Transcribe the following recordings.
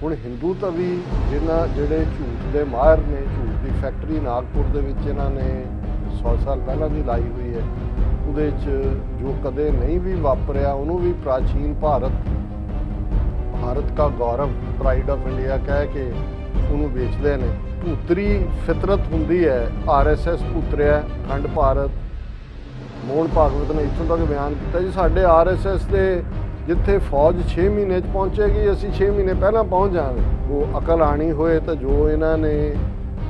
ਹੁਣ ਹਿੰਦੂ ਤਾਂ ਵੀ ਜਿਨ੍ਹਾਂ ਜਿਹੜੇ ਝੂਠ ਦੇ ਮਾਹਿਰ ਨੇ, ਝੂਠ ਦੀ ਫੈਕਟਰੀ ਨਾਗਪੁਰ ਦੇ ਵਿੱਚ ਇਹਨਾਂ ਨੇ 100 ਸਾਲ ਪਹਿਲਾਂ ਦੀ ਲਾਈ ਹੋਈ ਹੈ। ਉਹਦੇ 'ਚ ਜੋ ਕਦੇ ਨਹੀਂ ਵੀ ਵਾਪਰਿਆ ਉਹਨੂੰ ਵੀ ਪ੍ਰਾਚੀਨ ਭਾਰਤ ਕਾ ਗੌਰਵ, ਪ੍ਰਾਈਡ ਆਫ ਇੰਡੀਆ ਕਹਿ ਕੇ ਉਹਨੂੰ ਵੇਚਦੇ ਨੇ। ਭੂਤਰੀ ਫਿਤਰਤ ਹੁੰਦੀ ਹੈ। RSS ਭੂਤਰਿਆ, ਖੰਡ ਭਾਰਤ। ਮੋਹਨ ਭਾਗਵਤ ਨੇ ਇੱਥੋਂ ਤੱਕ ਬਿਆਨ ਕੀਤਾ ਜੀ ਸਾਡੇ RSS ਦੇ ਜਿੱਥੇ ਫੌਜ 6 ਮਹੀਨੇ 'ਚ ਪਹੁੰਚੇਗੀ ਅਸੀਂ 6 ਮਹੀਨੇ ਪਹਿਲਾਂ ਪਹੁੰਚ ਜਾਵਾਂਗੇ। ਉਹ ਅਕਲ ਆਣੀ ਹੋਏ ਤਾਂ ਜੋ ਇਹਨਾਂ ਨੇ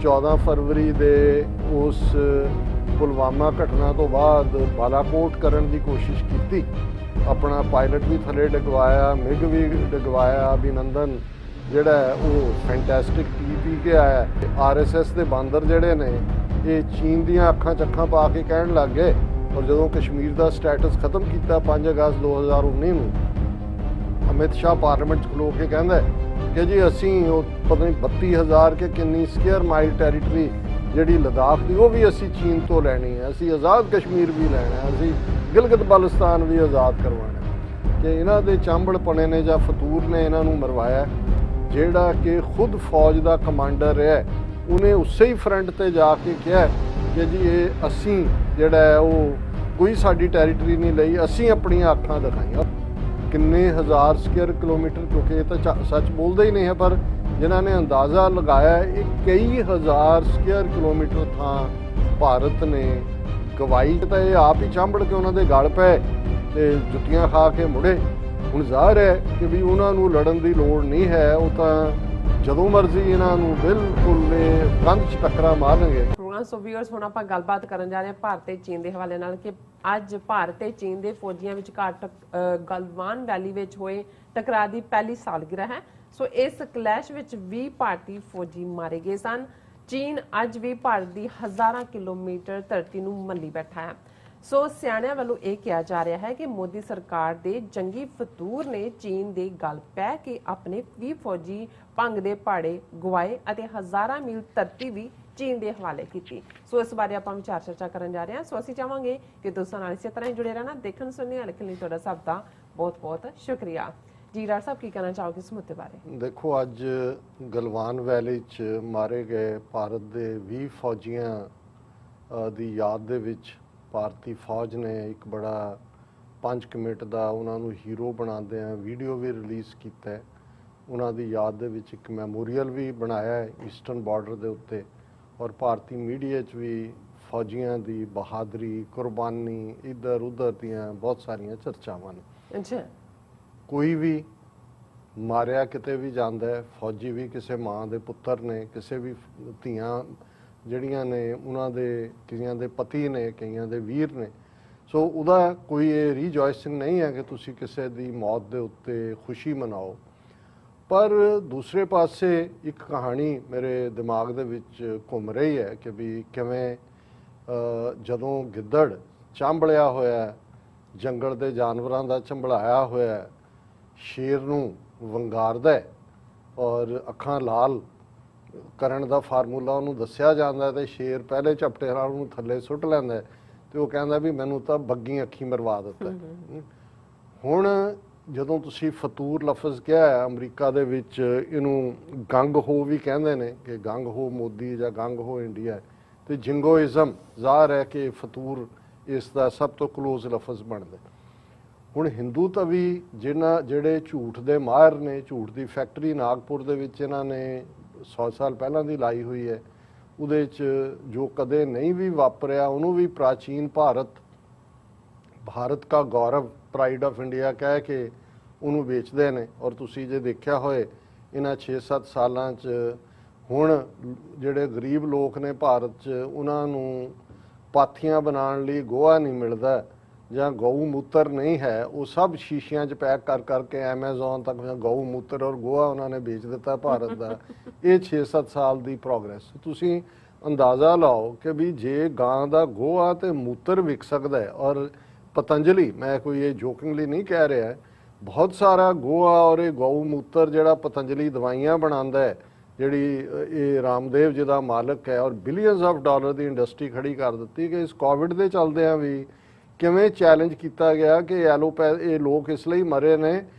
14 ਫਰਵਰੀ ਦੇ ਉਸ ਪੁਲਵਾਮਾ ਘਟਨਾ ਤੋਂ ਬਾਅਦ ਬਾਲਾਕੋਟ ਕਰਨ ਦੀ ਕੋਸ਼ਿਸ਼ ਕੀਤੀ, ਆਪਣਾ ਪਾਇਲਟ ਵੀ ਥੱਲੇ ਡਿਗਵਾਇਆ, ਮਿਗ ਵੀ ਡਿਗਵਾਇਆ। ਅਭਿਨੰਦਨ ਜਿਹੜਾ ਹੈ ਉਹ ਫੈਂਟੈਸਟਿਕ ਪੀ ਕੇ ਆਇਆ। RSS ਦੇ ਬਾਂਦਰ ਜਿਹੜੇ ਨੇ ਇਹ ਚੀਨ ਦੀਆਂ ਅੱਖਾਂ ਚੱਖਾਂ ਪਾ ਕੇ ਕਹਿਣ ਲੱਗ ਗਏ। ਔਰ ਜਦੋਂ ਕਸ਼ਮੀਰ ਦਾ ਸਟੇਟਸ ਖਤਮ ਕੀਤਾ 5 ਅਗਸਤ 2019 ਨੂੰ, ਅਮਿਤ ਸ਼ਾਹ ਪਾਰਲੀਮੈਂਟ 'ਚ ਖਲੋ ਕੇ ਕਹਿੰਦਾ ਕਿ ਜੀ ਅਸੀਂ ਉਹ ਪਤਾ ਨਹੀਂ 32,000 ਕੇ ਕਿੰਨੀ ਸਕੁਅਰ ਮਾਈਲ ਟੈਰੀਟਰੀ ਜਿਹੜੀ ਲਦਾਖ ਦੀ ਉਹ ਵੀ ਅਸੀਂ ਚੀਨ ਤੋਂ ਲੈਣੀ ਹੈ, ਅਸੀਂ ਆਜ਼ਾਦ ਕਸ਼ਮੀਰ ਵੀ ਲੈਣਾ ਹੈ, ਅਸੀਂ ਗਿਲਗਿਤ ਬਲਸਤਾਨ ਵੀ ਆਜ਼ਾਦ ਕਰਵਾਉਣਾ। ਕਿ ਇਹਨਾਂ ਦੇ ਚਾਂਬੜਪਣੇ ਨੇ ਜਾਂ ਫਤੂਰ ਨੇ ਇਹਨਾਂ ਨੂੰ ਮਰਵਾਇਆ। ਜਿਹੜਾ ਕਿ ਖੁਦ ਫੌਜ ਦਾ ਕਮਾਂਡਰ ਹੈ ਉਹਨੇ ਉਸੇ ਹੀ ਫਰੰਟ ਤੇ ਜਾ ਕੇ ਕਿਹਾ ਕਿ ਜੀ ਇਹ ਅਸੀਂ ਜਿਹੜਾ ਹੈ ਉਹ ਕੋਈ ਸਾਡੀ ਟੈਰੀਟਰੀ ਨਹੀਂ ਲਈ, ਅਸੀਂ ਆਪਣੀਆਂ ਅੱਖਾਂ ਦਿਖਾਈਆਂ। ਕਿੰਨੇ ਹਜ਼ਾਰ ਸਕੁਅਰ ਕਿਲੋਮੀਟਰ, ਕਿਉਂਕਿ ਇਹ ਤਾਂ ਸੱਚ ਬੋਲਦੇ ਹੀ ਨਹੀਂ ਹੈ, ਪਰ ਜਿਨ੍ਹਾਂ ਨੇ ਅੰਦਾਜ਼ਾ ਲਗਾਇਆ ਇਹ ਕਈ ਹਜ਼ਾਰ ਸਕੁਅਰ ਕਿਲੋਮੀਟਰ ਥਾਂ ਭਾਰਤ ਨੇ ਗਵਾਈ। ਤਾਂ ਇਹ ਆਪ ਹੀ ਚਾਂਬੜ ਕੇ ਉਹਨਾਂ ਦੇ ਗਲ ਪਏ ਤੇ ਜੁੱਤੀਆਂ ਖਾ ਕੇ ਮੁੜੇ। ਹੁਣ ਜ਼ਾਹਰ ਹੈ ਕਿ ਵੀ ਉਹਨਾਂ ਨੂੰ ਲੜਨ ਦੀ ਲੋੜ ਨਹੀਂ ਹੈ, ਉਹ ਤਾਂ ਜਦੋਂ ਮਰਜ਼ੀ ਇਹਨਾਂ ਨੂੰ ਬਿਲਕੁਲ ਕੰਧ 'ਚ ਟੱਕਰਾਂ ਮਾਰਨਗੇ। ਸੋ ਵੀਅਰਸ, ਹੁਣ ਆਪਾਂ ਗੱਲਬਾਤ ਕਰਨ ਜਾ ਰਹੇ ਹਾਂ ਭਾਰਤ ਤੇ ਚੀਨ ਦੇ ਹਵਾਲੇ ਨਾਲ ਕਿ ਅੱਜ ਭਾਰਤ ਤੇ ਚੀਨ ਦੇ ਫੌਜੀਆਂ ਵਿਚਕਾਰ ਗਲਵਾਨ ਵੈਲੀ ਵਿੱਚ ਹੋਏ ਟਕਰਾਅ ਦੀ ਪਹਿਲੀ ਸਾਲਗਿਰਾ ਹੈ। ਸੋ ਇਸ ਕਲੈਸ਼ ਵਿੱਚ 20 ਭਾਰਤੀ ਫੌਜੀ ਮਾਰੇ ਗਏ ਸਨ। ਚੀਨ ਅੱਜ ਵੀ ਭਾਰਤ ਦੀ ਹਜ਼ਾਰਾਂ ਕਿਲੋਮੀਟਰ ਧਰਤੀ ਨੂੰ ਮੱਲੀ ਬੈਠਾ ਹੈ। ਸੋ ਸਿਆਣਿਆਂ ਵੱਲੋਂ ਇਹ ਕਿਹਾ ਜਾ ਰਿਹਾ ਹੈ ਕਿ ਮੋਦੀ ਸਰਕਾਰ ਦੇ ਜੰਗੀ ਫਤੂਰ ਨੇ ਚੀਨ ਦੇ ਗਲ ਪੈ ਕੇ ਆਪਣੇ 20 ਫੌਜੀ ਭੰਗ ਦੇ ਪਹਾੜੇ ਗਵਾਏ ਅਤੇ ਹਜ਼ਾਰਾਂ ਮੀਲ ਧਰਤੀ ਵੀ ਚੀਨ ਦੇ ਹਵਾਲੇ ਕੀਤੀ। ਸੋ ਇਸ ਬਾਰੇ ਆਪਾਂ ਵਿਚਾਰ ਚਰਚਾ ਕਰਨ ਜਾ ਰਹੇ ਹਾਂ। ਸੋ ਅਸੀਂ ਚਾਹਾਂਗੇ ਕਿ ਤੁਸੀਂ ਨਾਲ ਇਸੇ ਤਰ੍ਹਾਂ ਹੀ ਜੁੜੇ ਰਹਿਣਾ। ਦੇਖਣ ਸੁਣਨੇ ਵਾਲੇ ਲਈ ਤੁਹਾਡਾ ਸਭ ਦਾ ਬਹੁਤ ਬਹੁਤ ਸ਼ੁਕਰੀਆ ਜੀ। ਰਾਜ ਸਾਹਿਬ ਕੀ ਕਹਿਣਾ ਚਾਹੋਗੇ ਇਸ ਮੁੱਦੇ ਬਾਰੇ? ਦੇਖੋ, ਅੱਜ ਗਲਵਾਨ ਵੈਲੀ 'ਚ ਮਾਰੇ ਗਏ ਭਾਰਤ ਦੇ 20 ਫੌਜੀਆਂ ਦੀ ਯਾਦ ਦੇ ਵਿੱਚ ਭਾਰਤੀ ਫੌਜ ਨੇ ਇੱਕ ਬੜਾ 5 ਮਿੰਟ ਦਾ ਉਹਨਾਂ ਨੂੰ ਹੀਰੋ ਬਣਾਉਂਦੇ ਆ ਵੀਡੀਓ ਵੀ ਰਿਲੀਜ਼ ਕੀਤਾ ਹੈ। ਉਹਨਾਂ ਦੀ ਯਾਦ ਦੇ ਵਿੱਚ ਇੱਕ ਮੈਮੋਰੀਅਲ ਵੀ ਬਣਾਇਆ ਹੈ ਈਸਟਰਨ ਬਾਰਡਰ ਦੇ ਉੱਤੇ। ਔਰ ਭਾਰਤੀ ਮੀਡੀਆ 'ਚ ਵੀ ਫੌਜੀਆਂ ਦੀ ਬਹਾਦਰੀ, ਕੁਰਬਾਨੀ, ਇੱਧਰ ਉੱਧਰ ਦੀਆਂ ਬਹੁਤ ਸਾਰੀਆਂ ਚਰਚਾਵਾਂ ਨੇ। ਅੱਛਾ, ਕੋਈ ਵੀ ਮਾਰਿਆ ਕਿਤੇ ਵੀ ਜਾਂਦਾ ਹੈ, ਫੌਜੀ ਵੀ ਕਿਸੇ ਮਾਂ ਦੇ ਪੁੱਤਰ ਨੇ, ਕਿਸੇ ਵੀ ਧੀਆਂ ਜਿਹੜੀਆਂ ਨੇ ਉਹਨਾਂ ਦੇ ਕਈਆਂ ਦੇ ਪਤੀ ਨੇ, ਕਈਆਂ ਦੇ ਵੀਰ ਨੇ। ਸੋ ਉਹਦਾ ਕੋਈ ਇਹ ਰੀਜੋਇਸਿੰਗ ਨਹੀਂ ਹੈ ਕਿ ਤੁਸੀਂ ਕਿਸੇ ਦੀ ਮੌਤ ਦੇ ਉੱਤੇ ਖੁਸ਼ੀ ਮਨਾਓ। ਪਰ ਦੂਸਰੇ ਪਾਸੇ ਇੱਕ ਕਹਾਣੀ ਮੇਰੇ ਦਿਮਾਗ ਦੇ ਵਿੱਚ ਘੁੰਮ ਰਹੀ ਹੈ ਕਿ ਵੀ ਕਿਵੇਂ ਜਦੋਂ ਗਿੱਦੜ ਚਾਂਬਲਿਆ ਹੋਇਆ, ਜੰਗਲ ਦੇ ਜਾਨਵਰਾਂ ਦਾ ਚੰਬਲਾਇਆ ਹੋਇਆ ਸ਼ੇਰ ਨੂੰ ਵੰਗਾਰਦਾ ਔਰ ਅੱਖਾਂ ਲਾਲ ਕਰਨ ਦਾ ਫਾਰਮੂਲਾ ਉਹਨੂੰ ਦੱਸਿਆ ਜਾਂਦਾ ਤੇ ਸ਼ੇਰ ਪਹਿਲੇ ਝਪਟੇ ਨਾਲ ਉਹਨੂੰ ਥੱਲੇ ਸੁੱਟ ਲੈਂਦਾ ਤੇ ਉਹ ਕਹਿੰਦਾ ਵੀ ਮੈਨੂੰ ਤਾਂ ਬੱਗੀ ਅੱਖੀ ਮਰਵਾ ਦਿੱਤਾ। ਹੁਣ ਜਦੋਂ ਤੁਸੀਂ ਫਤੂਰ ਲਫ਼ਜ਼ ਕਿਹਾ ਹੈ, ਅਮਰੀਕਾ ਦੇ ਵਿੱਚ ਇਹਨੂੰ ਗੰਗ ਹੋ ਵੀ ਕਹਿੰਦੇ ਨੇ ਕਿ ਗੰਗ ਹੋ ਮੋਦੀ ਜਾਂ ਗੰਗ ਹੋ ਇੰਡੀਆ, ਤੇ ਜਿੰਗੋਇਜ਼ਮ ਜ਼ਾਹਰ ਹੈ ਕਿ ਫਤੂਰ ਇਸ ਦਾ ਸਭ ਤੋਂ ਕਲੋਜ਼ ਲਫ਼ਜ਼ ਬਣਦਾ। ਹੁਣ ਹਿੰਦੂ ਤਾਂ ਵੀ ਜਿਹੜੇ ਝੂਠ ਦੇ ਮਾਹਿਰ ਨੇ, ਝੂਠ ਦੀ ਫੈਕਟਰੀ ਨਾਗਪੁਰ ਦੇ ਵਿੱਚ ਇਹਨਾਂ ਨੇ 100 ਸਾਲ ਪਹਿਲਾਂ ਦੀ ਲਾਈ ਹੋਈ ਹੈ। ਉਹਦੇ 'ਚ ਜੋ ਕਦੇ ਨਹੀਂ ਵੀ ਵਾਪਰਿਆ ਉਹਨੂੰ ਵੀ ਪ੍ਰਾਚੀਨ ਭਾਰਤ ਕਾ ਗੌਰਵ, ਪ੍ਰਾਈਡ ਆਫ ਇੰਡੀਆ ਕਹਿ ਕੇ ਉਹਨੂੰ ਵੇਚਦੇ ਨੇ। ਔਰ ਤੁਸੀਂ ਜੇ ਦੇਖਿਆ ਹੋਏ ਇਹਨਾਂ 6-7 ਸਾਲਾਂ 'ਚ ਹੁਣ ਜਿਹੜੇ ਗਰੀਬ ਲੋਕ ਨੇ ਭਾਰਤ 'ਚ ਉਹਨਾਂ ਨੂੰ ਪਾਥੀਆਂ ਬਣਾਉਣ ਲਈ ਗੋਹਾ ਨਹੀਂ ਮਿਲਦਾ ਜਾਂ ਗਊ ਮੂਤਰ ਨਹੀਂ ਹੈ, ਉਹ ਸਭ ਸ਼ੀਸ਼ਿਆਂ 'ਚ ਪੈਕ ਕਰ ਕਰਕੇ ਐਮਾਜ਼ੋਨ ਤੱਕ ਗਊ ਮੂਤਰ ਔਰ ਗੋਹਾ ਉਹਨਾਂ ਨੇ ਵੇਚ ਦਿੱਤਾ ਭਾਰਤ ਦਾ। ਇਹ 6-7 ਸਾਲ ਦੀ ਪ੍ਰੋਗਰੈਸ। ਤੁਸੀਂ ਅੰਦਾਜ਼ਾ ਲਾਓ ਕਿ ਵੀ ਜੇ ਗਾਂ ਦਾ ਗੋਹਾ ਤੇ ਮੂਤਰ ਵਿਕ ਸਕਦਾ ਹੈ, ਔਰ ਪਤੰਜਲੀ, ਮੈਂ ਕੋਈ ਇਹ ਜੋਕਿੰਗਲੀ ਨਹੀਂ ਕਹਿ ਰਿਹਾ, ਬਹੁਤ ਸਾਰਾ ਗੋਹਾ ਔਰ ਇਹ ਗਊ ਮੂਤਰ ਜਿਹੜਾ ਪਤੰਜਲੀ ਦਵਾਈਆਂ ਬਣਾਉਂਦਾ ਹੈ, ਜਿਹੜੀ ਇਹ ਰਾਮਦੇਵ ਜੀ ਦਾ ਮਾਲਕ ਹੈ, ਔਰ billions of dollar the industry ਖੜੀ ਕਰ ਦਿੱਤੀ ਕਿ ਇਸ ਕੋਵਿਡ ਦੇ ਚੱਲਦਿਆਂ ਵੀ ਕਿਵੇਂ ਚੈਲੰਜ ਕੀਤਾ ਗਿਆ ਕਿ ਇਹ ਲੋਕ ਇਸ ਲਈ ਮਰੇ ਨੇ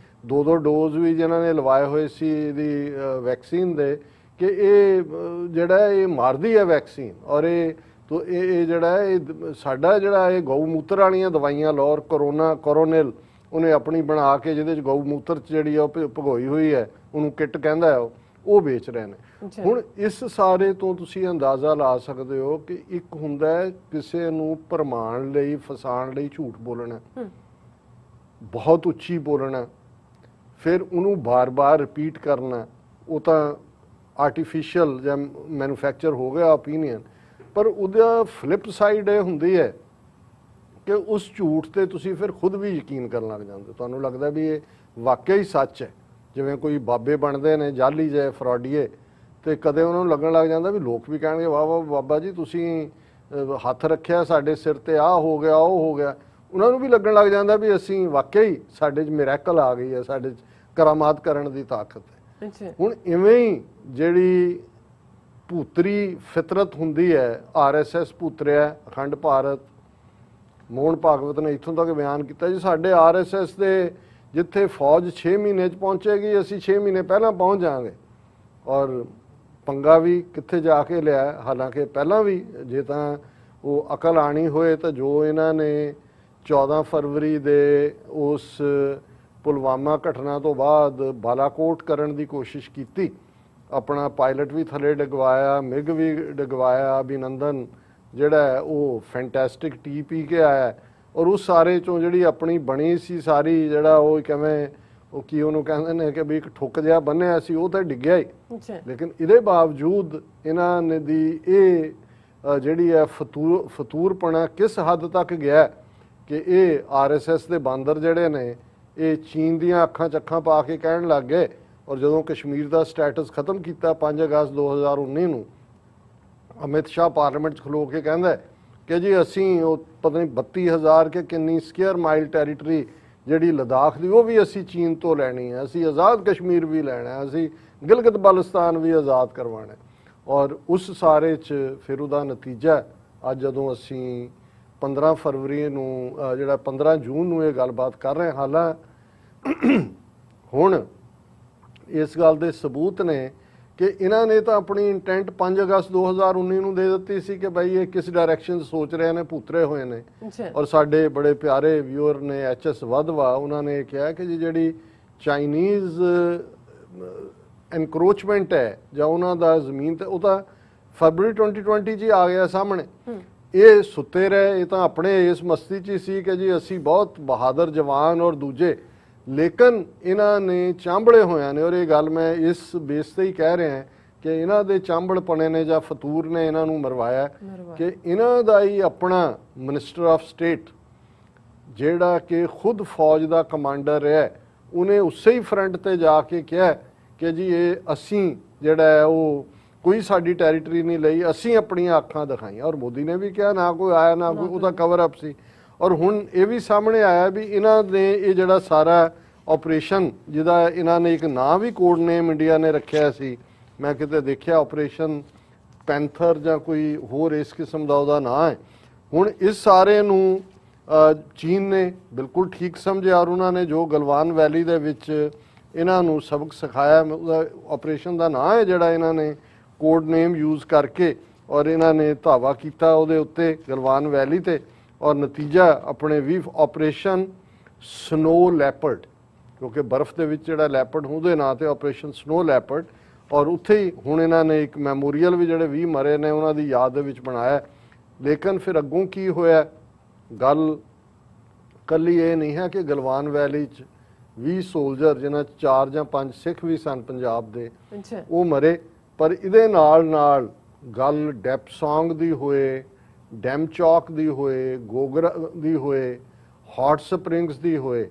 ਦੋ ਡੋਜ਼ ਵੀ ਜਿਨ੍ਹਾਂ ਨੇ ਲਵਾਏ ਹੋਏ ਸੀ ਇਹਦੀ ਵੈਕਸੀਨ ਦੇ, ਕਿ ਇਹ ਜਿਹੜਾ ਇਹ ਮਾਰਦੀ ਹੈ ਵੈਕਸੀਨ। ਔਰ ਇਹ ਜਿਹੜਾ ਇਹ ਸਾਡਾ ਜਿਹੜਾ ਇਹ ਗਊ ਮੂਤਰ ਵਾਲੀਆਂ ਦਵਾਈਆਂ ਲਓ, ਔਰ ਕੋਰੋਨਿਲ ਉਹਨੇ ਆਪਣੀ ਬਣਾ ਕੇ ਜਿਹਦੇ 'ਚ ਗਊ ਮੂਤਰ 'ਚ ਜਿਹੜੀ ਉਹ ਭਗੋਈ ਹੋਈ ਹੈ, ਉਹਨੂੰ ਕਿੱਟ ਕਹਿੰਦਾ ਹੈ, ਉਹ ਵੇਚ ਰਹੇ ਨੇ। ਹੁਣ ਇਸ ਸਾਰੇ ਤੋਂ ਤੁਸੀਂ ਅੰਦਾਜ਼ਾ ਲਾ ਸਕਦੇ ਹੋ ਕਿ ਇੱਕ ਹੁੰਦਾ ਹੈ ਕਿਸੇ ਨੂੰ ਭਰਮਾਉਣ ਲਈ, ਫਸਾਉਣ ਲਈ ਝੂਠ ਬੋਲਣਾ, ਬਹੁਤ ਉੱਚੀ ਬੋਲਣਾ, ਫਿਰ ਉਹਨੂੰ ਬਾਰ-ਬਾਰ ਰਿਪੀਟ ਕਰਨਾ, ਉਹ ਤਾਂ ਆਰਟੀਫਿਸ਼ੀਅਲ ਜਾਂ ਮੈਨੂਫੈਕਚਰ ਹੋ ਗਿਆ ਓਪੀਨੀਅਨ। ਪਰ ਉਹਦਾ ਫਲਿੱਪ ਸਾਈਡ ਇਹ ਹੁੰਦੀ ਹੈ ਕਿ ਉਸ ਝੂਠ ਤੇ ਤੁਸੀਂ ਫਿਰ ਖੁਦ ਵੀ ਯਕੀਨ ਕਰਨ ਲੱਗ ਜਾਂਦੇ, ਤੁਹਾਨੂੰ ਲੱਗਦਾ ਵੀ ਇਹ ਵਾਕਿਆ ਹੀ ਸੱਚ ਹੈ। ਜਿਵੇਂ ਕੋਈ ਬਾਬੇ ਬਣਦੇ ਨੇ ਜਾਲੀ ਜਿਹੇ ਫਰਾਡੀਏ, ਤੇ ਕਦੇ ਉਹਨਾਂ ਨੂੰ ਲੱਗਣ ਲੱਗ ਜਾਂਦਾ ਵੀ ਲੋਕ ਵੀ ਕਹਿਣਗੇ ਵਾਹ ਵਾਹ ਬਾਬਾ ਜੀ ਤੁਸੀਂ ਹੱਥ ਰੱਖਿਆ ਸਾਡੇ ਸਿਰ ਤੇ, ਆਹ ਹੋ ਗਿਆ ਉਹ ਹੋ ਗਿਆ। ਉਹਨਾਂ ਨੂੰ ਵੀ ਲੱਗਣ ਲੱਗ ਜਾਂਦਾ ਵੀ ਅਸੀਂ ਵਾਕਿਆ ਹੀ ਸਾਡੇ 'ਚ ਮਿਰੈਕਲ ਆ ਗਈ ਹੈ, ਸਾਡੇ 'ਚ ਕਰਾਮਾਤ ਕਰਨ ਦੀ ਤਾਕਤ ਹੈ। ਹੁਣ ਇਵੇਂ ਹੀ ਜਿਹੜੀ ਭੂਤਰੀ ਫਿਤਰਤ ਹੁੰਦੀ ਹੈ, RSS ਭੂਤਰਿਆ ਅਖੰਡ ਭਾਰਤ, ਮੋਹਨ ਭਾਗਵਤ ਨੇ ਇੱਥੋਂ ਤੱਕ ਬਿਆਨ ਕੀਤਾ ਜੀ ਸਾਡੇ RSS ਦੇ ਜਿੱਥੇ ਫੌਜ 6 ਮਹੀਨੇ 'ਚ ਪਹੁੰਚੇਗੀ, ਅਸੀਂ 6 ਮਹੀਨੇ ਪਹਿਲਾਂ ਪਹੁੰਚ ਜਾਵਾਂਗੇ। ਔਰ ਪੰਗਾ ਵੀ ਕਿੱਥੇ ਜਾ ਕੇ ਲਿਆ, ਹਾਲਾਂਕਿ ਪਹਿਲਾਂ ਵੀ ਜੇ ਤਾਂ ਉਹ ਅਕਲ ਆਣੀ ਹੋਏ ਤਾਂ ਜੋ ਇਹਨਾਂ ਨੇ 14 ਫਰਵਰੀ ਦੇ ਉਸ ਪੁਲਵਾਮਾ ਘਟਨਾ ਤੋਂ ਬਾਅਦ ਬਾਲਾਕੋਟ ਕਰਨ ਦੀ ਕੋਸ਼ਿਸ਼ ਕੀਤੀ, ਆਪਣਾ ਪਾਇਲਟ ਵੀ ਥੱਲੇ ਡਗਵਾਇਆ, ਮਿਗ ਵੀ ਡਗਵਾਇਆ, ਅਭਿਨੰਦਨ ਜਿਹੜਾ ਹੈ ਉਹ ਫੈਂਟੈਸਟਿਕ ਟੀ ਪੀ ਕੇ ਆਇਆ, ਔਰ ਉਸ ਸਾਰੇ ਚੋਂ ਜਿਹੜੀ ਆਪਣੀ ਬਣੀ ਸੀ ਸਾਰੀ ਜਿਹੜਾ ਉਹ ਕਿਵੇਂ ਉਹ ਕੀ ਉਹਨੂੰ ਕਹਿੰਦੇ ਨੇ ਕਿ ਵੀ ਇੱਕ ਠੁੱਕ ਜਿਹਾ ਬੰਨਿਆ ਸੀ, ਉਹ ਤਾਂ ਡਿੱਗਿਆ ਹੀ। ਲੇਕਿਨ ਇਹਦੇ ਬਾਵਜੂਦ ਇਹਨਾਂ ਨੇ ਦੀ ਇਹ ਜਿਹੜੀ ਹੈ ਫਤੂਰਪਣਾ ਕਿਸ ਹੱਦ ਤੱਕ ਗਿਆ ਕਿ ਇਹ RSS ਦੇ ਬਾਂਦਰ ਜਿਹੜੇ ਨੇ ਇਹ ਚੀਨ ਦੀਆਂ ਅੱਖਾਂ 'ਚ ਅੱਖਾਂ ਪਾ ਕੇ ਕਹਿਣ ਲੱਗ ਗਏ। ਔਰ ਜਦੋਂ ਕਸ਼ਮੀਰ ਦਾ ਸਟੇਟਸ ਖਤਮ ਕੀਤਾ 5 ਅਗਸਤ 2019 ਨੂੰ, ਅਮਿਤ ਸ਼ਾਹ ਪਾਰਲੀਮੈਂਟ 'ਚ ਖਲੋ ਕੇ ਕਹਿੰਦਾ ਕਿ ਜੀ ਅਸੀਂ ਉਹ ਪਤਾ ਨਹੀਂ 32,000 ਕਿ ਕਿੰਨੀ ਸਕੁਅਰ ਮਾਈਲ ਟੈਰੀਟਰੀ ਜਿਹੜੀ ਲਦਾਖ ਦੀ ਉਹ ਵੀ ਅਸੀਂ ਚੀਨ ਤੋਂ ਲੈਣੀ ਹੈ, ਅਸੀਂ ਆਜ਼ਾਦ ਕਸ਼ਮੀਰ ਵੀ ਲੈਣਾ, ਅਸੀਂ ਗਿਲਗਿਤ ਬਲਸਤਾਨ ਵੀ ਆਜ਼ਾਦ ਕਰਵਾਉਣਾ। ਔਰ ਉਸ ਸਾਰੇ 'ਚ ਫਿਰ ਉਹਦਾ ਨਤੀਜਾ ਅੱਜ ਜਦੋਂ ਅਸੀਂ 15 ਫਰਵਰੀ ਨੂੰ ਜਿਹੜਾ 15 ਜੂਨ ਨੂੰ ਇਹ ਗੱਲਬਾਤ ਕਰ ਰਹੇ, ਹਾਲਾਂ ਹੁਣ ਇਸ ਗੱਲ ਦੇ ਸਬੂਤ ਨੇ ਕਿ ਇਹਨਾਂ ਨੇ ਤਾਂ ਆਪਣੀ ਇੰਟੈਂਟ 5 ਅਗਸਤ 2019 ਨੂੰ ਦੇ ਦਿੱਤੀ ਸੀ ਕਿ ਭਾਈ ਇਹ ਕਿਸ ਡਾਇਰੈਕਸ਼ਨ ਸੋਚ ਰਹੇ ਨੇ, ਭੂਤਰੇ ਹੋਏ ਨੇ। ਔਰ ਸਾਡੇ ਬੜੇ ਪਿਆਰੇ ਵਿਊਅਰ ਨੇ HS ਵਧਵਾ, ਉਹਨਾਂ ਨੇ ਕਿਹਾ ਕਿ ਜੀ ਜਿਹੜੀ ਚਾਈਨੀਜ਼ ਐਨਕਰੋਚਮੈਂਟ ਹੈ ਜਾਂ ਉਹਨਾਂ ਦਾ ਜ਼ਮੀਨ ਤੇ, ਉਹ ਤਾਂ ਫਰਵਰੀ 2020 'ਚ ਹੀ ਆ ਗਿਆ ਸਾਹਮਣੇ। ਇਹ ਸੁੱਤੇ ਰਹੇ, ਇਹ ਤਾਂ ਆਪਣੇ ਇਸ ਮਸਤੀ 'ਚ ਹੀ ਸੀ ਕਿ ਜੀ ਅਸੀਂ ਬਹੁਤ ਬਹਾਦਰ ਜਵਾਨ ਔਰ ਦੂਜੇ, ਲੇਕਿਨ ਇਹਨਾਂ ਨੇ ਚਾਂਬੜੇ ਹੋਇਆ ਨੇ। ਔਰ ਇਹ ਗੱਲ ਮੈਂ ਇਸ ਬੇਸ ਤੇ ਹੀ ਕਹਿ ਰਿਹਾ ਕਿ ਇਹਨਾਂ ਦੇ ਚਾਂਬੜਪਣੇ ਨੇ ਜਾਂ ਫਤੂਰ ਨੇ ਇਹਨਾਂ ਨੂੰ ਮਰਵਾਇਆ ਕਿ ਇਹਨਾਂ ਦਾ ਹੀ ਆਪਣਾ ਮਿਨਿਸਟਰ ਆਫ ਸਟੇਟ ਜਿਹੜਾ ਕਿ ਖੁਦ ਫੌਜ ਦਾ ਕਮਾਂਡਰ ਰਿਹਾ, ਉਹਨੇ ਉਸੇ ਹੀ ਫਰੰਟ ਤੇ ਜਾ ਕੇ ਕਿਹਾ ਕਿ ਜੀ ਇਹ ਅਸੀਂ ਜਿਹੜਾ ਹੈ ਉਹ ਕੋਈ ਸਾਡੀ ਟੈਰੀਟਰੀ ਨਹੀਂ ਲਈ, ਅਸੀਂ ਆਪਣੀਆਂ ਅੱਖਾਂ ਦਿਖਾਈਆਂ। ਔਰ ਮੋਦੀ ਨੇ ਵੀ ਕਿਹਾ ਨਾ ਕੋਈ ਆਇਆ ਨਾ ਕੋਈ, ਉਹਦਾ ਕਵਰ ਅਪ ਸੀ। ਔਰ ਹੁਣ ਇਹ ਵੀ ਸਾਹਮਣੇ ਆਇਆ ਵੀ ਇਹਨਾਂ ਨੇ ਇਹ ਜਿਹੜਾ ਸਾਰਾ ਆਪਰੇਸ਼ਨ, ਜਿਹਦਾ ਇਹਨਾਂ ਨੇ ਇੱਕ ਨਾਂ ਵੀ ਕੋਡ ਨੇਮ ਇੰਡੀਆ ਨੇ ਰੱਖਿਆ ਸੀ, ਮੈਂ ਕਿਤੇ ਦੇਖਿਆ ਆਪਰੇਸ਼ਨ ਪੈਂਥਰ ਜਾਂ ਕੋਈ ਹੋਰ ਇਸ ਕਿਸਮ ਦਾ ਉਹਦਾ ਨਾਂ ਹੈ। ਹੁਣ ਇਸ ਸਾਰੇ ਨੂੰ ਚੀਨ ਨੇ ਬਿਲਕੁਲ ਠੀਕ ਸਮਝਿਆ ਔਰ ਉਹਨਾਂ ਨੇ ਜੋ ਗਲਵਾਨ ਵੈਲੀ ਦੇ ਵਿੱਚ ਇਹਨਾਂ ਨੂੰ ਸਬਕ ਸਿਖਾਇਆ, ਉਹਦਾ ਆਪਰੇਸ਼ਨ ਦਾ ਨਾਂ ਹੈ ਜਿਹੜਾ ਇਹਨਾਂ ਨੇ ਕੋਡ ਨੇਮ ਯੂਜ਼ ਕਰਕੇ ਔਰ ਇਹਨਾਂ ਨੇ ਧਾਵਾ ਕੀਤਾ ਉਹਦੇ ਉੱਤੇ ਗਲਵਾਨ ਵੈਲੀ ਤੇ। ਔਰ ਨਤੀਜਾ ਆਪਣੇ ਵੀ ਆਪਰੇਸ਼ਨ ਸਨੋ ਲੈਪਰਡ, ਕਿਉਂਕਿ ਬਰਫ਼ ਦੇ ਵਿੱਚ ਜਿਹੜਾ ਲੈਪਰਡ ਉਹਦੇ ਨਾਂ ਤੇ ਆਪਰੇਸ਼ਨ ਸਨੋ ਲੈਪਰਡ। ਔਰ ਉੱਥੇ ਹੀ ਹੁਣ ਇਹਨਾਂ ਨੇ ਇੱਕ ਮੈਮੋਰੀਅਲ ਵੀ ਜਿਹੜੇ 20 ਮਰੇ ਨੇ ਉਹਨਾਂ ਦੀ ਯਾਦ ਦੇ ਵਿੱਚ ਬਣਾਇਆ। ਲੇਕਿਨ ਫਿਰ ਅੱਗੋਂ ਕੀ ਹੋਇਆ, ਗੱਲ ਕੱਲੀ ਇਹ ਨਹੀਂ ਹੈ ਕਿ ਗਲਵਾਨ ਵੈਲੀ 'ਚ 20 ਸੋਲਜਰ ਜਿਨ੍ਹਾਂ 'ਚ 4 ਜਾਂ 5 ਸਿੱਖ ਵੀ ਸਨ ਪੰਜਾਬ ਦੇ, ਉਹ ਮਰੇ। ਪਰ ਇਹਦੇ ਨਾਲ ਗੱਲ ਡੈਪਸੋਂਗ ਦੀ ਹੋਏ, ਡੈਮ ਚੌਕ ਦੀ ਹੋਏ, ਗੋਗਰਾ ਦੀ ਹੋਏ, ਹੌਟ ਸਪਰਿੰਗਸ ਦੀ ਹੋਏ,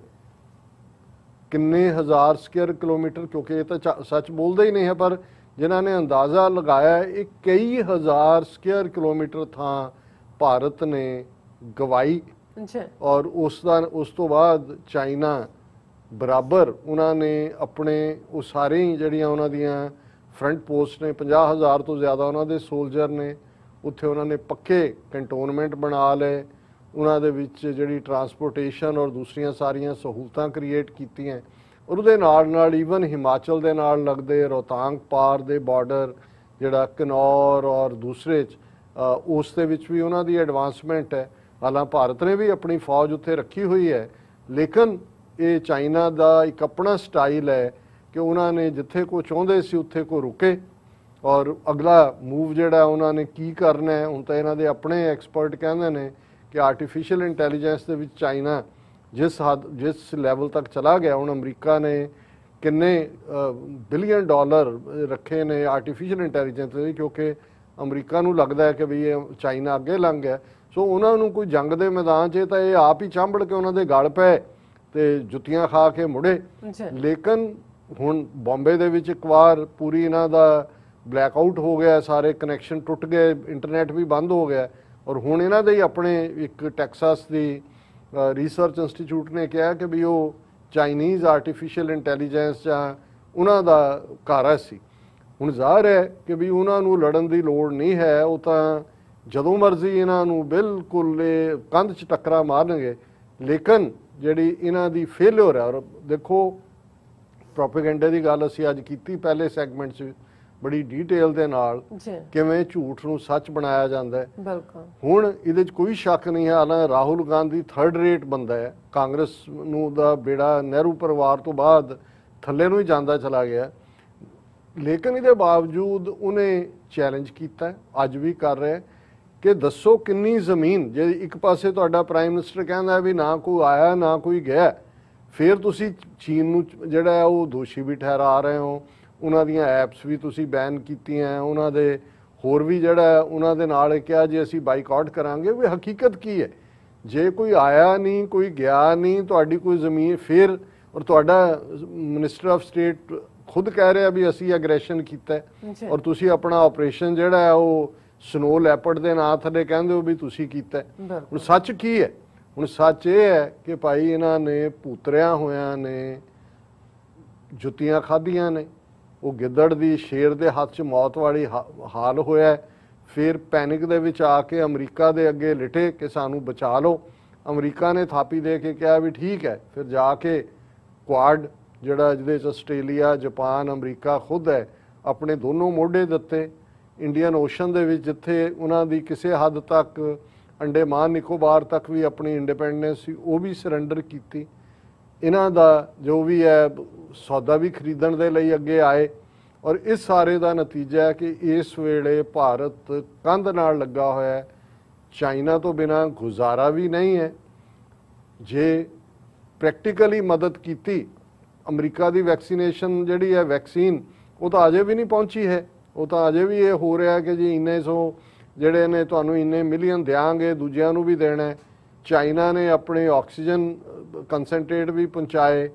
ਕਿੰਨੇ ਹਜ਼ਾਰ ਸਕੁਅਰ ਕਿਲੋਮੀਟਰ, ਕਿਉਂਕਿ ਇਹ ਤਾਂ ਸੱਚ ਬੋਲਦੇ ਹੀ ਨਹੀਂ ਹੈ, ਪਰ ਜਿਨ੍ਹਾਂ ਨੇ ਅੰਦਾਜ਼ਾ ਲਗਾਇਆ ਇਹ ਕਈ ਹਜ਼ਾਰ ਸਕੁਅਰ ਕਿਲੋਮੀਟਰ ਥਾਂ ਭਾਰਤ ਨੇ ਗਵਾਈ। ਔਰ ਉਸ ਤੋਂ ਬਾਅਦ ਚਾਈਨਾ ਬਰਾਬਰ ਉਹਨਾਂ ਨੇ ਆਪਣੇ ਉਹ ਸਾਰੇ ਹੀ ਜਿਹੜੀਆਂ ਉਹਨਾਂ ਦੀਆਂ ਫਰੰਟ ਪੋਸਟ ਨੇ, 50,000 ਤੋਂ ਜ਼ਿਆਦਾ ਉਹਨਾਂ ਦੇ ਸੋਲਜਰ ਨੇ ਉੱਥੇ, ਉਹਨਾਂ ਨੇ ਪੱਕੇ ਕੰਟੋਨਮੈਂਟ ਬਣਾ ਲਏ, ਉਹਨਾਂ ਦੇ ਵਿੱਚ ਜਿਹੜੀ ਟਰਾਂਸਪੋਰਟੇਸ਼ਨ ਔਰ ਦੂਸਰੀਆਂ ਸਾਰੀਆਂ ਸਹੂਲਤਾਂ ਕ੍ਰੀਏਟ ਕੀਤੀਆਂ। ਔਰ ਉਹਦੇ ਨਾਲ ਈਵਨ ਹਿਮਾਚਲ ਦੇ ਨਾਲ ਲੱਗਦੇ ਰੋਹਤਾਂਗ ਪਾਰ ਦੇ ਬਾਰਡਰ ਜਿਹੜਾ ਕਿਨੌਰ ਔਰ ਦੂਸਰੇ 'ਚ ਉਸ ਦੇ ਵਿੱਚ ਵੀ ਉਹਨਾਂ ਦੀ ਐਡਵਾਂਸਮੈਂਟ ਹੈ। ਹਾਲਾਂਕਿ ਭਾਰਤ ਨੇ ਵੀ ਆਪਣੀ ਫੌਜ ਉੱਥੇ ਰੱਖੀ ਹੋਈ ਹੈ, ਲੇਕਿਨ ਇਹ ਚਾਈਨਾ ਦਾ ਇੱਕ ਆਪਣਾ ਸਟਾਈਲ ਹੈ ਕਿ ਉਹਨਾਂ ਨੇ ਜਿੱਥੇ ਕੋ ਚਾਹੁੰਦੇ ਸੀ ਉੱਥੇ ਕੋ ਰੁਕੇ ਔਰ ਅਗਲਾ ਮੂਵ ਜਿਹੜਾ ਉਹਨਾਂ ਨੇ ਕੀ ਕਰਨਾ ਹੈ। ਹੁਣ ਤਾਂ ਇਹਨਾਂ ਦੇ ਆਪਣੇ ਐਕਸਪਰਟ ਕਹਿੰਦੇ ਨੇ ਕਿ ਆਰਟੀਫਿਸ਼ੀਅਲ ਇੰਟੈਲੀਜੈਂਸ ਦੇ ਵਿੱਚ ਚਾਈਨਾ ਜਿਸ ਲੈਵਲ ਤੱਕ ਚਲਾ ਗਿਆ। ਹੁਣ ਅਮਰੀਕਾ ਨੇ ਕਿੰਨੇ ਬਿਲੀਅਨ ਡਾਲਰ ਰੱਖੇ ਨੇ ਆਰਟੀਫਿਸ਼ੀਅਲ ਇੰਟੈਲੀਜੈਂਸ ਦੇ, ਕਿਉਂਕਿ ਅਮਰੀਕਾ ਨੂੰ ਲੱਗਦਾ ਹੈ ਕਿ ਵੀ ਇਹ ਚਾਈਨਾ ਅੱਗੇ ਲੰਘ ਗਿਆ। ਸੋ ਉਹਨਾਂ ਨੂੰ ਕੋਈ ਜੰਗ ਦੇ ਮੈਦਾਨ 'ਚ ਤਾਂ ਇਹ ਆਪ ਹੀ ਚਾਂਬੜ ਕੇ ਉਹਨਾਂ ਦੇ ਗਲ ਪਏ ਤੇ ਜੁੱਤੀਆਂ ਖਾ ਕੇ ਮੁੜੇ। ਲੇਕਿਨ ਹੁਣ ਬੰਬੇ ਦੇ ਵਿੱਚ ਇੱਕ ਵਾਰ ਪੂਰੀ ਇਹਨਾਂ ਦਾ ਬਲੈਕ ਆਊਟ ਹੋ ਗਿਆ, ਸਾਰੇ ਕਨੈਕਸ਼ਨ ਟੁੱਟ ਗਏ, ਇੰਟਰਨੈਟ ਵੀ ਬੰਦ ਹੋ ਗਿਆ। ਔਰ ਹੁਣ ਇਹਨਾਂ ਦੇ ਹੀ ਆਪਣੇ ਇੱਕ ਟੈਕਸਾਸ ਦੀ ਰਿਸਰਚ ਇੰਸਟੀਚਿਊਟ ਨੇ ਕਿਹਾ ਕਿ ਵੀ ਉਹ ਚਾਈਨੀਜ਼ ਆਰਟੀਫਿਸ਼ੀਅਲ ਇੰਟੈਲੀਜੈਂਸ ਜਾਂ ਉਹਨਾਂ ਦਾ ਘਰ ਸੀ। ਹੁਣ ਜ਼ਾਹਰ ਹੈ ਕਿ ਵੀ ਉਹਨਾਂ ਨੂੰ ਲੜਨ ਦੀ ਲੋੜ ਨਹੀਂ ਹੈ, ਉਹ ਤਾਂ ਜਦੋਂ ਮਰਜ਼ੀ ਇਹਨਾਂ ਨੂੰ ਬਿਲਕੁਲ ਇਹ ਕੰਧ 'ਚ ਟੱਕਰਾ ਮਾਰਨਗੇ। ਲੇਕਿਨ ਜਿਹੜੀ ਇਹਨਾਂ ਦੀ ਫੇਲਿਅਰ ਹੈ, ਔਰ ਦੇਖੋ ਪ੍ਰੋਪੇਗੈਂਡਾ ਦੀ ਗੱਲ ਅਸੀਂ ਅੱਜ ਕੀਤੀ ਪਹਿਲੇ ਸੈਗਮੈਂਟ 'ਚ ਬੜੀ ਡੀਟੇਲ ਦੇ ਨਾਲ, ਕਿਵੇਂ ਝੂਠ ਨੂੰ ਸੱਚ ਬਣਾਇਆ ਜਾਂਦਾ ਹੈ। ਬਿਲਕੁਲ ਹੁਣ ਇਹਦੇ 'ਚ ਕੋਈ ਸ਼ੱਕ ਨਹੀਂ ਹੈ। ਹਾਲਾਂਕਿ ਰਾਹੁਲ ਗਾਂਧੀ ਥਰਡ ਰੇਟ ਬੰਦਾ ਹੈ, ਕਾਂਗਰਸ ਨੂੰ ਦਾ ਬੇੜਾ ਨਹਿਰੂ ਪਰਿਵਾਰ ਤੋਂ ਬਾਅਦ ਥੱਲੇ ਨੂੰ ਹੀ ਜਾਂਦਾ ਚਲਾ ਗਿਆ, ਲੇਕਿਨ ਇਹਦੇ ਬਾਵਜੂਦ ਉਹਨੇ ਚੈਲੰਜ ਕੀਤਾ, ਅੱਜ ਵੀ ਕਰ ਰਿਹਾ ਕਿ ਦੱਸੋ ਕਿੰਨੀ ਜ਼ਮੀਨ। ਜੇ ਇੱਕ ਪਾਸੇ ਤੁਹਾਡਾ ਪ੍ਰਾਈਮ ਮਿਨਿਸਟਰ ਕਹਿੰਦਾ ਵੀ ਨਾ ਕੋਈ ਆਇਆ ਨਾ ਕੋਈ ਗਿਆ, ਫਿਰ ਤੁਸੀਂ ਚੀਨ ਨੂੰ ਜਿਹੜਾ ਉਹ ਦੋਸ਼ੀ ਵੀ ਠਹਿਰਾ ਰਹੇ ਹੋ। ਉਹਨਾਂ ਦੀਆਂ ਐਪਸ ਵੀ ਤੁਸੀਂ ਬੈਨ ਕੀਤੀਆਂ, ਉਹਨਾਂ ਦੇ ਹੋਰ ਵੀ ਜਿਹੜਾ ਉਹਨਾਂ ਦੇ ਨਾਲ ਕਿਹਾ ਜੇ ਅਸੀਂ ਬਾਈਕਾਟ ਕਰਾਂਗੇ। ਵੀ ਹਕੀਕਤ ਕੀ ਹੈ? ਜੇ ਕੋਈ ਆਇਆ ਨਹੀਂ ਕੋਈ ਗਿਆ ਨਹੀਂ, ਤੁਹਾਡੀ ਕੋਈ ਜ਼ਮੀਨ ਫਿਰ, ਔਰ ਤੁਹਾਡਾ ਮਿਨਿਸਟਰ ਆਫ ਸਟੇਟ ਖੁਦ ਕਹਿ ਰਿਹਾ ਵੀ ਅਸੀਂ ਐਗਰੈਸ਼ਨ ਕੀਤਾ, ਔਰ ਤੁਸੀਂ ਆਪਣਾ ਆਪਰੇਸ਼ਨ ਜਿਹੜਾ ਹੈ ਉਹ ਸਨੋ ਲੈਪਰਡ ਦੇ ਨਾਂ ਥੱਲੇ ਕਹਿੰਦੇ ਹੋ ਵੀ ਤੁਸੀਂ ਕੀਤਾ। ਹੁਣ ਸੱਚ ਕੀ ਹੈ? ਹੁਣ ਸੱਚ ਇਹ ਹੈ ਕਿ ਭਾਈ ਇਹਨਾਂ ਨੇ ਭੂਤਰਿਆਂ ਹੋਇਆਂ ਨੇ ਜੁੱਤੀਆਂ ਖਾਧੀਆਂ ਨੇ, ਉਹ ਗਿੱਦੜ ਦੀ ਸ਼ੇਰ ਦੇ ਹੱਥ 'ਚ ਮੌਤ ਵਾਲੀ ਹਾਲ ਹੋਇਆ। ਫਿਰ ਪੈਨਿਕ ਦੇ ਵਿੱਚ ਆ ਕੇ ਅਮਰੀਕਾ ਦੇ ਅੱਗੇ ਲਿਟੇ ਕਿ ਸਾਨੂੰ ਬਚਾ ਲਓ। ਅਮਰੀਕਾ ਨੇ ਥਾਪੀ ਦੇ ਕੇ ਕਿਹਾ ਵੀ ਠੀਕ ਹੈ। ਫਿਰ ਜਾ ਕੇ ਕੁਆਡ ਜਿਹੜਾ ਜਿਹਦੇ 'ਚ ਆਸਟ੍ਰੇਲੀਆ, ਜਾਪਾਨ, ਅਮਰੀਕਾ ਖੁਦ ਹੈ, ਆਪਣੇ ਦੋਨੋਂ ਮੋਢੇ ਦਿੱਤੇ। ਇੰਡੀਅਨ ਓਸ਼ਨ ਦੇ ਵਿੱਚ ਜਿੱਥੇ ਉਹਨਾਂ ਦੀ ਕਿਸੇ ਹੱਦ ਤੱਕ ਅੰਡੇਮਾਨ ਨਿਕੋਬਾਰ ਤੱਕ ਵੀ ਆਪਣੀ ਇੰਡੀਪੈਂਡੈਂਸ ਸੀ, ਉਹ ਵੀ ਸਰੈਂਡਰ ਕੀਤੀ। ਇਹਨਾਂ ਦਾ ਜੋ ਵੀ ਹੈ ਸੌਦਾ ਵੀ ਖਰੀਦਣ ਦੇ ਲਈ ਅੱਗੇ ਆਏ। ਔਰ ਇਸ ਸਾਰੇ ਦਾ ਨਤੀਜਾ ਹੈ ਕਿ ਇਸ ਵੇਲੇ ਭਾਰਤ ਕੰਧ ਨਾਲ ਲੱਗਾ ਹੋਇਆ ਹੈ। ਚਾਈਨਾ ਤੋਂ ਬਿਨਾਂ ਗੁਜ਼ਾਰਾ ਵੀ ਨਹੀਂ ਹੈ। ਜੇ ਪ੍ਰੈਕਟੀਕਲੀ ਮਦਦ ਕੀਤੀ, ਅਮਰੀਕਾ ਦੀ ਵੈਕਸੀਨੇਸ਼ਨ ਜਿਹੜੀ ਹੈ ਵੈਕਸੀਨ, ਉਹ ਤਾਂ ਅਜੇ ਵੀ ਨਹੀਂ ਪਹੁੰਚੀ ਹੈ। ਉਹ ਤਾਂ ਅਜੇ ਵੀ ਇਹ ਹੋ ਰਿਹਾ ਕਿ ਜੀ ਇੰਨੇ ਸੌ ਜਿਹੜੇ ਨੇ ਤੁਹਾਨੂੰ ਇੰਨੇ ਮਿਲੀਅਨ ਦਿਆਂਗੇ, ਦੂਜਿਆਂ ਨੂੰ ਵੀ ਦੇਣਾ। ਚਾਈਨਾ ਨੇ ਆਪਣੇ ਆਕਸੀਜਨ ਕੰਸੈਂਟਰੇਟ ਵੀ ਪਹੁੰਚਾਏ,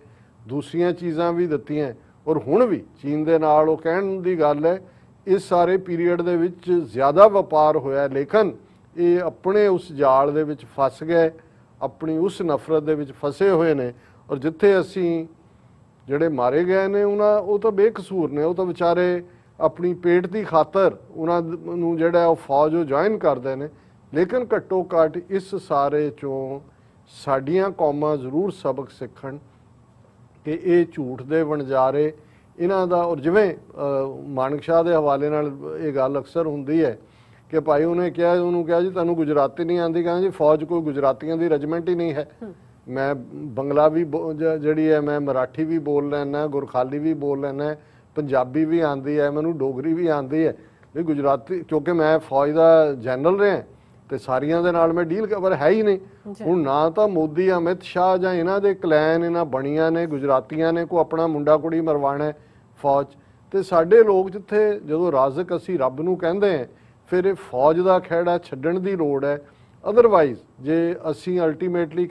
ਦੂਸਰੀਆਂ ਚੀਜ਼ਾਂ ਵੀ ਦਿੱਤੀਆਂ। ਔਰ ਹੁਣ ਵੀ ਚੀਨ ਦੇ ਨਾਲ ਉਹ ਕਹਿਣ ਦੀ ਗੱਲ ਹੈ ਇਸ ਸਾਰੇ ਪੀਰੀਅਡ ਦੇ ਵਿੱਚ ਜ਼ਿਆਦਾ ਵਪਾਰ ਹੋਇਆ, ਲੇਕਿਨ ਇਹ ਆਪਣੇ ਉਸ ਜਾਲ ਦੇ ਵਿੱਚ ਫਸ ਗਏ, ਆਪਣੀ ਉਸ ਨਫ਼ਰਤ ਦੇ ਵਿੱਚ ਫਸੇ ਹੋਏ ਨੇ। ਔਰ ਜਿੱਥੇ ਅਸੀਂ ਜਿਹੜੇ ਮਾਰੇ ਗਏ ਨੇ ਉਹ ਤਾਂ ਬੇਕਸੂਰ ਨੇ, ਉਹ ਤਾਂ ਵਿਚਾਰੇ ਆਪਣੀ ਪੇਟ ਦੀ ਖਾਤਰ ਉਹਨਾਂ ਨੂੰ ਜਿਹੜਾ ਉਹ ਫੌਜ ਉਹ ਜੁਆਇਨ ਕਰਦੇ ਨੇ। ਲੇਕਿਨ ਘੱਟੋ ਘੱਟ ਇਸ ਸਾਰੇ 'ਚੋਂ ਸਾਡੀਆਂ ਕੌਮਾਂ ਜ਼ਰੂਰ ਸਬਕ ਸਿੱਖਣ ਕਿ ਇਹ ਝੂਠ ਦੇ ਵਣਜਾਰੇ ਇਹਨਾਂ ਦਾ। ਔਰ ਜਿਵੇਂ ਮਾਨਕ ਸ਼ਾਹ ਦੇ ਹਵਾਲੇ ਨਾਲ ਇਹ ਗੱਲ ਅਕਸਰ ਹੁੰਦੀ ਹੈ ਕਿ ਭਾਈ ਉਹਨੂੰ ਕਿਹਾ ਜੀ ਤੁਹਾਨੂੰ ਗੁਜਰਾਤੀ ਨਹੀਂ ਆਉਂਦੀ, ਕਹਿੰਦਾ ਜੀ ਫੌਜ ਕੋਈ ਗੁਜਰਾਤੀਆਂ ਦੀ ਰੈਜੀਮੈਂਟ ਹੀ ਨਹੀਂ ਹੈ। ਮੈਂ ਬੰਗਲਾ ਵੀ ਜਿਹੜੀ ਹੈ, ਮੈਂ ਮਰਾਠੀ ਵੀ ਬੋਲ ਲੈਣਾ, ਗੁਰਖਾਲੀ ਵੀ ਬੋਲ ਲੈਣਾ, ਪੰਜਾਬੀ ਵੀ ਆਉਂਦੀ ਹੈ, ਮੈਨੂੰ ਡੋਗਰੀ ਵੀ ਆਉਂਦੀ ਹੈ। ਵੀ ਗੁਜਰਾਤੀ ਕਿਉਂਕਿ ਮੈਂ ਫੌਜ ਦਾ ਜਨਰਲ ਰਿਹਾ ਤੇ ਸਾਰੀਆਂ ਦੇ ਨਾਲ ਮੈਂ ਡੀਲ ਕਵਰ ਹੈ ਹੀ ਨਹੀਂ। ਹੁਣ ਨਾ ਤਾਂ ਮੋਦੀ, ਅਮਿਤ ਸ਼ਾਹ ਜਾਂ ਇਹਨਾਂ ਦੇ ਕਲੈਨ ਇਹਨਾਂ ਬਣੀਆਂ ਨੇ ਗੁਜਰਾਤੀਆਂ ਨੇ ਕੋ ਆਪਣਾ ਮੁੰਡਾ ਕੁੜੀ ਮਰਵਾਣਾ ਫੌਜ। ਤੇ ਸਾਡੇ ਲੋਕ ਜਿੱਥੇ ਜਦੋਂ ਰਾਜ਼ਕ ਅਸੀਂ ਰੱਬ ਨੂੰ ਕਹਿੰਦੇ ਹਾਂ, ਫਿਰ ਇਹ ਫੌਜ ਦਾ ਖਹਿੜਾ ਛੱਡਣ ਦੀ ਲੋੜ ਹੈ। ਅਦਰਵਾਈਜ਼ ਜੇ ਅਸੀਂ ਅਲਟੀਮੇਟਲੀ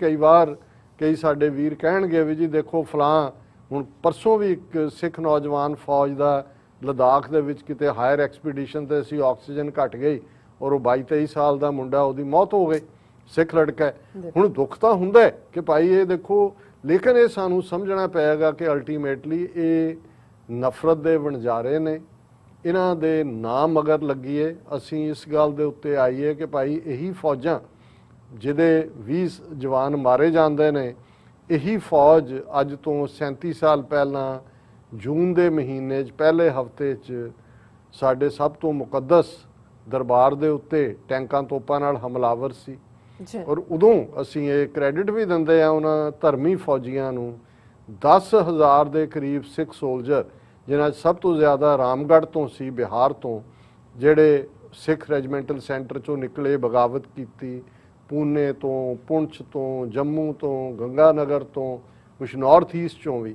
ਕਈ ਸਾਡੇ ਵੀਰ ਕਹਿਣਗੇ ਵੀ ਜੀ ਦੇਖੋ ਫਲਾਂ, ਹੁਣ ਪਰਸੋਂ ਵੀ ਇੱਕ ਸਿੱਖ ਨੌਜਵਾਨ ਫੌਜ ਦਾ ਲਦਾਖ ਦੇ ਵਿੱਚ ਕਿਤੇ ਹਾਇਰ ਐਕਸਪੀਡੀਸ਼ਨ ਤੇ ਸੀ, ਆਕਸੀਜਨ ਘਟ ਗਈ ਔਰ ਉਹ 22-23 ਸਾਲ ਦਾ ਮੁੰਡਾ, ਉਹਦੀ ਮੌਤ ਹੋ ਗਈ, ਸਿੱਖ ਲੜਕਾ। ਹੁਣ ਦੁੱਖ ਤਾਂ ਹੁੰਦਾ ਹੈ ਕਿ ਭਾਈ ਇਹ ਦੇਖੋ, ਲੇਕਿਨ ਇਹ ਸਾਨੂੰ ਸਮਝਣਾ ਪਏਗਾ ਕਿ ਅਲਟੀਮੇਟਲੀ ਇਹ ਨਫ਼ਰਤ ਦੇ ਵਣਜਾਰੇ ਨੇ। ਇਹਨਾਂ ਦੇ ਨਾਮ ਮਗਰ ਲੱਗੀਏ, ਅਸੀਂ ਇਸ ਗੱਲ ਦੇ ਉੱਤੇ ਆਈਏ ਕਿ ਭਾਈ ਇਹੀ ਫੌਜਾਂ ਜਿਹਦੇ 20 ਜਵਾਨ ਮਾਰੇ ਜਾਂਦੇ ਨੇ, ਇਹੀ ਫੌਜ ਅੱਜ ਤੋਂ 37 ਸਾਲ ਪਹਿਲਾਂ ਜੂਨ ਦੇ ਮਹੀਨੇ 'ਚ ਪਹਿਲੇ ਹਫ਼ਤੇ 'ਚ ਸਾਡੇ ਸਭ ਤੋਂ ਮੁਕੱਦਸ ਦਰਬਾਰ ਦੇ ਉੱਤੇ ਟੈਂਕਾਂ ਤੋਪਾਂ ਨਾਲ ਹਮਲਾਵਰ ਸੀ। ਜੀ ਔਰ ਉਦੋਂ ਅਸੀਂ ਇਹ ਕ੍ਰੈਡਿਟ ਵੀ ਦਿੰਦੇ ਆ ਉਹਨਾਂ ਧਰਮੀ ਫੌਜੀਆਂ ਨੂੰ, 10,000 ਦੇ ਕਰੀਬ ਸਿੱਖ ਸੋਲਜਰ, ਜਿਨ੍ਹਾਂ 'ਚ ਸਭ ਤੋਂ ਜ਼ਿਆਦਾ ਰਾਮਗੜ੍ਹ ਤੋਂ ਸੀ, ਬਿਹਾਰ ਤੋਂ, ਜਿਹੜੇ ਸਿੱਖ ਰੈਜੀਮੈਂਟਲ ਸੈਂਟਰ 'ਚੋਂ ਨਿਕਲੇ, ਬਗਾਵਤ ਕੀਤੀ, ਪੂਨੇ ਤੋਂ, ਪੁੰਛ ਤੋਂ, ਜੰਮੂ ਤੋਂ, ਗੰਗਾਨਗਰ ਤੋਂ, ਕੁਛ ਨਾਰਥ ਈਸਟ 'ਚੋਂ ਵੀ।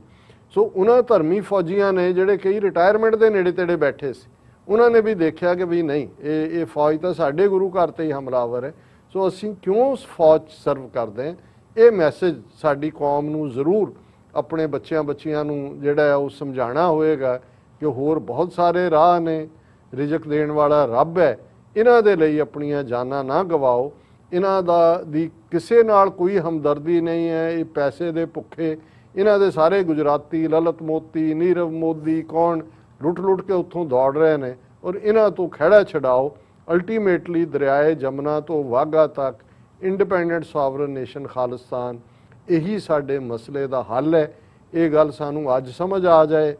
ਸੋ ਉਹਨਾਂ ਧਰਮੀ ਫੌਜੀਆਂ ਨੇ ਜਿਹੜੇ ਕਈ ਰਿਟਾਇਰਮੈਂਟ ਦੇ ਨੇੜੇ ਤੇੜੇ ਬੈਠੇ ਸੀ, ਉਹਨਾਂ ਨੇ ਵੀ ਦੇਖਿਆ ਕਿ ਵੀ ਨਹੀਂ, ਇਹ ਫੌਜ ਤਾਂ ਸਾਡੇ ਗੁਰੂ ਘਰ ਤੇ ਹੀ ਹਮਲਾਵਰ ਹੈ, ਸੋ ਅਸੀਂ ਕਿਉਂ ਉਸ ਫੌਜ 'ਚ ਸਰਵ ਕਰਦੇ ਹਾਂ। ਇਹ ਮੈਸੇਜ ਸਾਡੀ ਕੌਮ ਨੂੰ ਜ਼ਰੂਰ ਆਪਣੇ ਬੱਚਿਆਂ ਨੂੰ ਜਿਹੜਾ ਹੈ ਉਹ ਸਮਝਾਉਣਾ ਹੋਏਗਾ ਕਿ ਹੋਰ ਬਹੁਤ ਸਾਰੇ ਰਾਹ ਨੇ, ਰਿਜ਼ਕ ਦੇਣ ਵਾਲਾ ਰੱਬ ਹੈ, ਇਹਨਾਂ ਦੇ ਲਈ ਆਪਣੀਆਂ ਜਾਨਾਂ ਨਾ ਗਵਾਓ। ਇਹਨਾਂ ਦੀ ਕਿਸੇ ਨਾਲ ਕੋਈ ਹਮਦਰਦੀ ਨਹੀਂ ਹੈ, ਇਹ ਪੈਸੇ ਦੇ ਭੁੱਖੇ, ਇਹਨਾਂ ਦੇ ਸਾਰੇ ਗੁਜਰਾਤੀ, ਲਲਿਤ ਮੋਤੀ, ਨੀਰਵ ਮੋਦੀ, ਕੌਣ ਲੁੱਟ ਕੇ ਉੱਥੋਂ ਦੌੜ ਰਹੇ ਨੇ, ਔਰ ਇਹਨਾਂ ਤੋਂ ਖਹਿੜਾ ਛਡਾਓ। ਅਲਟੀਮੇਟਲੀ ਦਰਿਆਏ ਜਮਨਾ ਤੋਂ ਵਾਘਾ ਤੱਕ ਇੰਡੀਪੈਂਡੈਂਟ ਸੋਵਰਨ ਨੇਸ਼ਨ ਖਾਲਿਸਤਾਨ, ਇਹੀ ਸਾਡੇ ਮਸਲੇ ਦਾ ਹੱਲ ਹੈ। ਇਹ ਗੱਲ ਸਾਨੂੰ ਅੱਜ ਸਮਝ ਆ ਜਾਏ,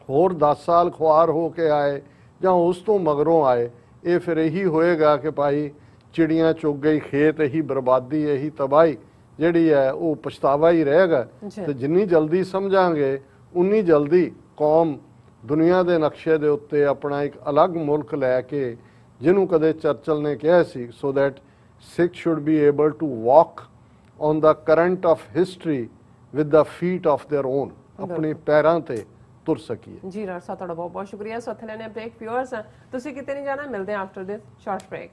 ਹੋਰ 10 ਸਾਲ ਖੁਆਰ ਹੋ ਕੇ ਆਏ ਜਾਂ ਉਸ ਤੋਂ ਮਗਰੋਂ ਆਏ, ਇਹ ਫਿਰ ਇਹੀ ਹੋਏਗਾ ਕਿ ਭਾਈ ਚਿੜੀਆਂ ਚੁੱਗ ਗਈ ਖੇਤ, ਇਹੀ ਬਰਬਾਦੀ, ਇਹੀ ਤਬਾਹੀ ਜਿਹੜੀ ਹੈ ਉਹ ਪਛਤਾਵਾ ਹੀ ਰਹੇਗਾ। ਤੇ ਜਿੰਨੀ ਜਲਦੀ ਸਮਝਾਂਗੇ ਉਨੀ ਜਲਦੀ ਕੌਮ ਦੁਨੀਆ ਦੇ ਨਕਸ਼ੇ ਦੇ ਉੱਤੇ ਆਪਣਾ ਇੱਕ ਅਲੱਗ ਮੁਲਕ ਲੈ ਕੇ, ਜਿਹਨੂੰ ਕਦੇ ਚਰਚਲ ਨੇ ਕਿਹਾ ਸੀ, so that Sikh should be able to walk on the current of history with the feet of their own, ਆਪਣੇ ਪੈਰਾਂ ਤੇ ਤੁਰ ਸਕੀਏ। ਜੀ ਰਾਜ ਸਾਹਿਬ, ਤੁਹਾਡਾ ਬਹੁਤ ਬਹੁਤ ਸ਼ੁਕਰੀਆ। ਸੋ ਥਲੇ ਨੇ ਬ੍ਰੇਕ, ਵਿਊਅਰਸ ਤੁਸੀਂ ਕਿਤੇ ਨਹੀਂ ਜਾਣਾ, ਮਿਲਦੇ ਹਾਂ ਆਫਟਰ ਦਿਸ ਸ਼ਾਰਟ ਬ੍ਰੇਕ।